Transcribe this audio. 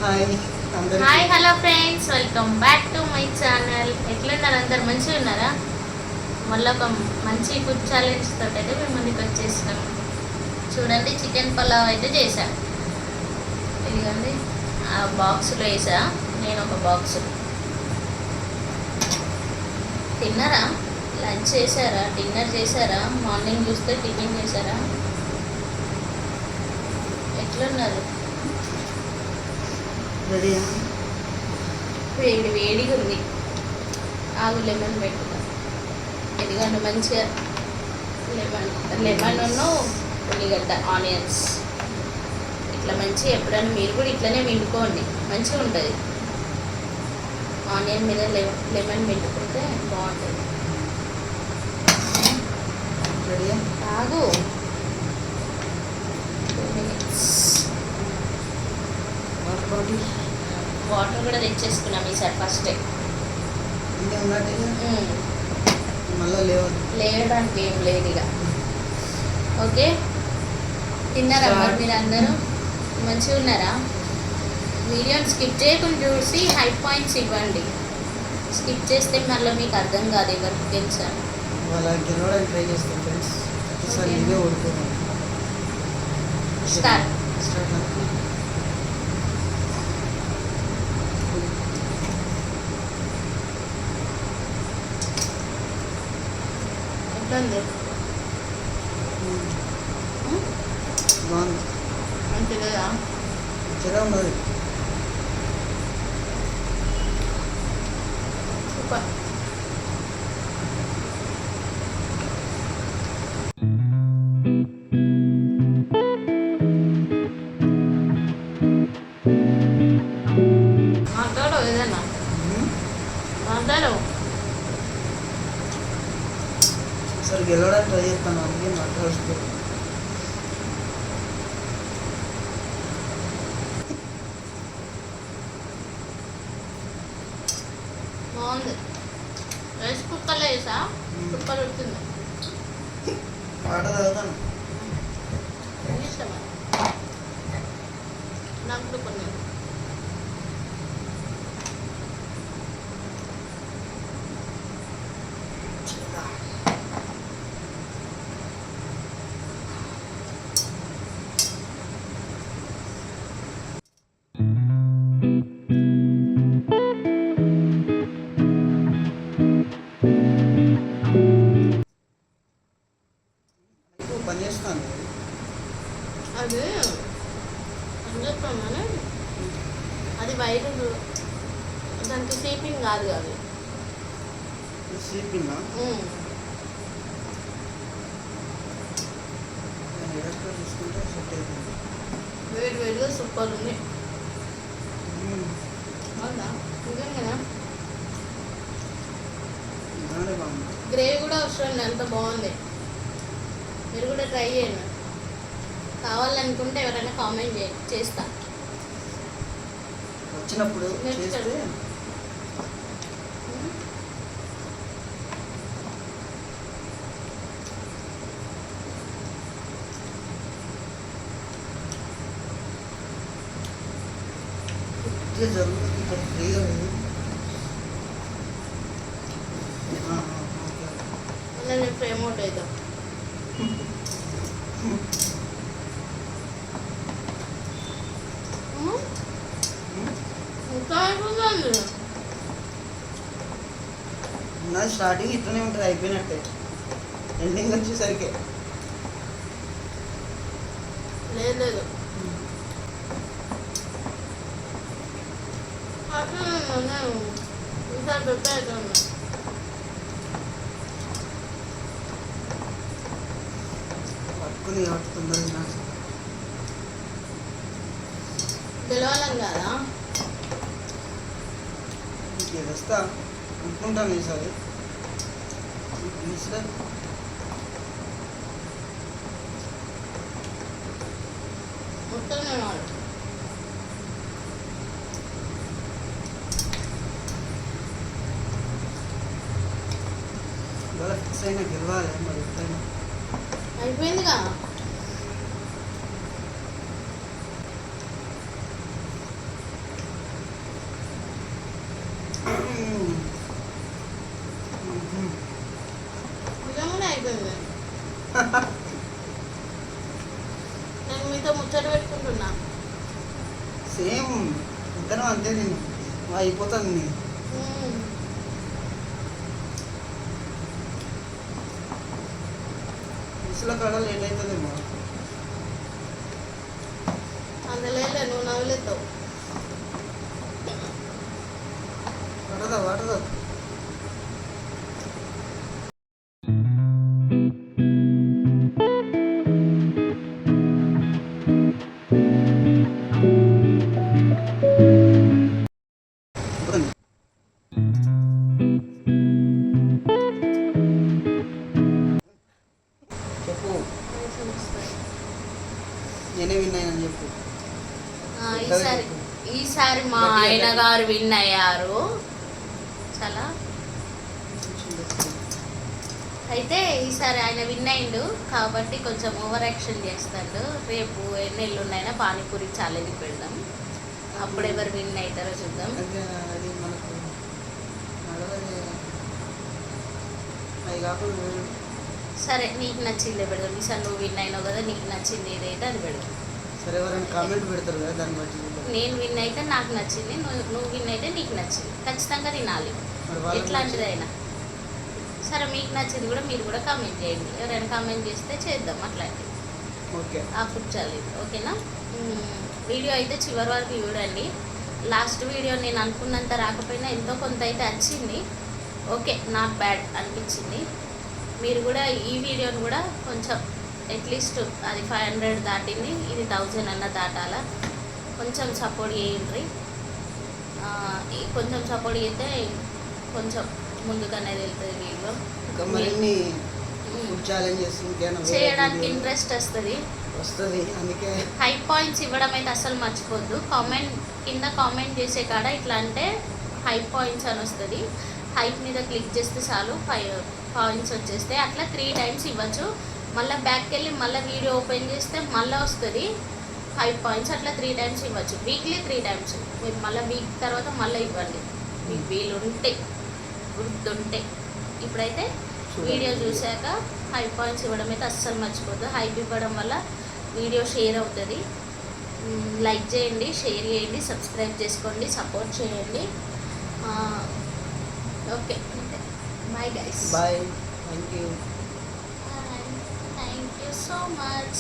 Hi hi hello friends, welcome back to my channel. ఎట్లున్నారు అందరు? మంచిగా ఉన్నారా? మళ్ళీ ఒక మంచి ఫుడ్ ఛాలెంజ్ తోటి అయితే మేము ముందుకు వచ్చేసినాం. చూడండి, చికెన్ పలావ్ అయితే చేశాను. ఇదిగోండి, ఆ బాక్స్లో వేసా నేను ఒక బాక్స్. తిన్నారా? లంచ్ చేశారా? డిన్నర్ చేశారా? మార్నింగ్ చూస్తే టిఫిన్ చేశారా? ఎట్లున్నారు? రెడీయా? వేడి వేడిగా ఉంది. ఆగు, లెమన్ పెట్టుకుందాం. ఎందుకంటే మంచిగా లెమన్ ఉల్లిగడ్డ ఆనియన్స్ ఇట్లా మంచిగా ఎప్పుడైనా మీరు కూడా ఇట్లనే వండుకోండి, మంచిగా ఉంటుంది. ఆనియన్ మీద లెమన్ పెట్టుకుంటే బాగుంటుంది. రెడీయా? ఆగు, 2 minutes. వాటర్ కూడా తెచ్చేసుకున్నాం ఈసారి ఫస్టే. ఇదే ఉన్నట్టు మళ్ళీ లేవడానికి ఏం లేదు ఇక. ఓకే, తిన్నారా మరి మీరు అందరూ? మంచిగా ఉన్నారా? వీడియోని స్కిప్ చేయకుండా చూసి హై పాయింట్స్ ఇవ్వండి. స్కిప్ చేస్తే మళ్ళీ మీకు అర్థం కాదు, ఎవరికి తెలుసా. వాళ్ళ గెలవడానికి ట్రై చేస్తాం ఫ్రెండ్స్. ఒకసారి ఇదే ఓడిపోతాం. స్టార్ట్. ఎట్లుంది? బాగుంది, మంచిగా మంచిగా ఉన్నది. సూపర్. మాట్లాడు, ఏదన్నా మాట్లాడు. ఒకసారి గెలవడానికి ట్రై చేస్తాను, అందుకే మాట్లాడుతుంది. బాగుంది. రైస్ కుక్కర్లో వేసా, కుక్కర్ వచ్చింది. వాటర్ తాగుతాను. ఇష్టమా? నాకు కూడా కొన్ని. పని చేస్తాను. అది అని చెప్తాం కానీ అది వైరు, దానికి స్లీపింగ్ కాదు అది. స్లీపింగ్ చూసుకుంటే సెట్ అవుతుంది. వేడి వేడిగా సూపర్ ఉంది. అవునా? నిజంగా బాగుంది. గ్రేవీ కూడా అవసరం, ఎంత బాగుంది. మీరు కూడా ట్రై చేయండి. కావాలనుకుంటే ఎవరైనా కామెంట్ చేస్తా వచ్చినప్పుడు చేస్తే. జరుగుతుంది ఫ్రీగా నేను ఫ్రేమ్ అవుట్ అవుతాం. ఇంకా అయిపోతుంది. నా స్టార్టింగ్ ఇట్లనే ఉంటుంది, అయిపోయినట్టే. ఎండింగ్ వచ్చేసరికి లేదు నేను ఈసారి ప్రిపేర్ అవుతున్నా. పట్టుకుని కాబట్టి తొందరగా గెలవాలని కదా గెలుస్తా అనుకుంటాను ఈసారి. మొత్తం నేను ఇవాళ ఫిక్స్ అయినా గెలవాలి మరి ఎప్పుడైనా. అయిపోయిందిగా. నేను మీతో ముచ్చట పెట్టుకుంటున్నా. సేమ్ ఇద్దరం అంతే నేను అయిపోతుంది నేను. ఇసుల కాడ లేట్ అవుతుందేమో. అందులో నువ్వు నవ్వులేతావు. పడదా పడదా. చెప్పు, నేనే విన్నాయని చెప్పు. ఈసారి మా ఆయన గారు విన్ అయ్యారు. చాలా అయితే ఈసారి ఆయన విన్ అయిండు కాబట్టి కొంచెం ఓవర్ యాక్షన్ చేస్తాడు. రేపు ఎన్ని ఎల్లుండైనా పానీపూరి ఛాలెంజ్ పెడదాం. అప్పుడు ఎవరు విన్ అవుతారో చూద్దాం. అది మనకు అది కాకుండా సరే, నీకు నచ్చిందే పెడదాం. ఈసారి నువ్వు విన్ అయినావు కదా, నీకు నచ్చింది ఏదైతే అది పెడదాం. సరే, ఎవరైనా కామెంట్ పెడతారు కదా, దాన్ని బట్టి నేను విన్ అయితే నాకు నచ్చింది, నువ్వు విన్ అయితే నీకు నచ్చింది. ఖచ్చితంగా తినాలి, ఎట్లాంటిదైనా సరే. మీకు నచ్చింది కూడా మీరు కూడా కామెంట్ చేయండి. ఎవరైనా కామెంట్ చేస్తే చేద్దాం అట్లాంటివి. ఓకే, ఆ ఫుడ్ ఛాలెంజ్ ఓకేనా. వీడియో అయితే చివరి వరకు చూడండి. లాస్ట్ వీడియో నేను అనుకున్నంత రాకపోయినా ఎంతో కొంత అయితే వచ్చింది. ఓకే, నాట్ బ్యాడ్ అనిపించింది. మీరు కూడా ఈ వీడియోని కూడా కొంచెం అట్లీస్ట్ అది 500 దాటింది, ఇది 1000 అన్న దాటాలా. కొంచెం సపోర్ట్ చేయండి. కొంచెం సపోర్ట్ చేస్తే కొంచెం ముందుకనేది వెళ్తుంది వీడియో. మరిన్ని ఫుడ్ ఛాలెంజెస్ చేయడానికి ఇంట్రెస్ట్ వస్తుంది. అందుకే హై పాయింట్స్ ఇవ్వడం అయితే అసలు మర్చిపోద్దు. కింద కామెంట్ చేసే కాడ ఇట్లా అంటే హై పాయింట్స్ అని వస్తుంది. హైప్ మీద క్లిక్ చేస్తే చాలు 5 పాయింట్స్ వచ్చేస్తే అట్లా 3 టైమ్స్ ఇవ్వచ్చు. మళ్ళీ బ్యాక్కి వెళ్ళి మళ్ళీ వీడియో ఓపెన్ చేస్తే మళ్ళీ వస్తుంది 5 పాయింట్స్. అట్లా 3 టైమ్స్ ఇవ్వచ్చు. Weekly 3 times. మీరు మళ్ళీ వీక్ తర్వాత మళ్ళీ ఇవ్వండి మీకు వీలుంటే, గుర్తుంటే. ఇప్పుడైతే వీడియో చూశాక 5 పాయింట్స్ ఇవ్వడం అయితే అస్సలు మర్చిపోద్దు. హైప్ ఇవ్వడం వల్ల వీడియో షేర్ అవుతుంది. లైక్ చేయండి, షేర్ చేయండి, సబ్స్క్రైబ్ చేసుకోండి, సపోర్ట్ చేయండి. Okay, bye guys. Bye, thank you. Thank you so much.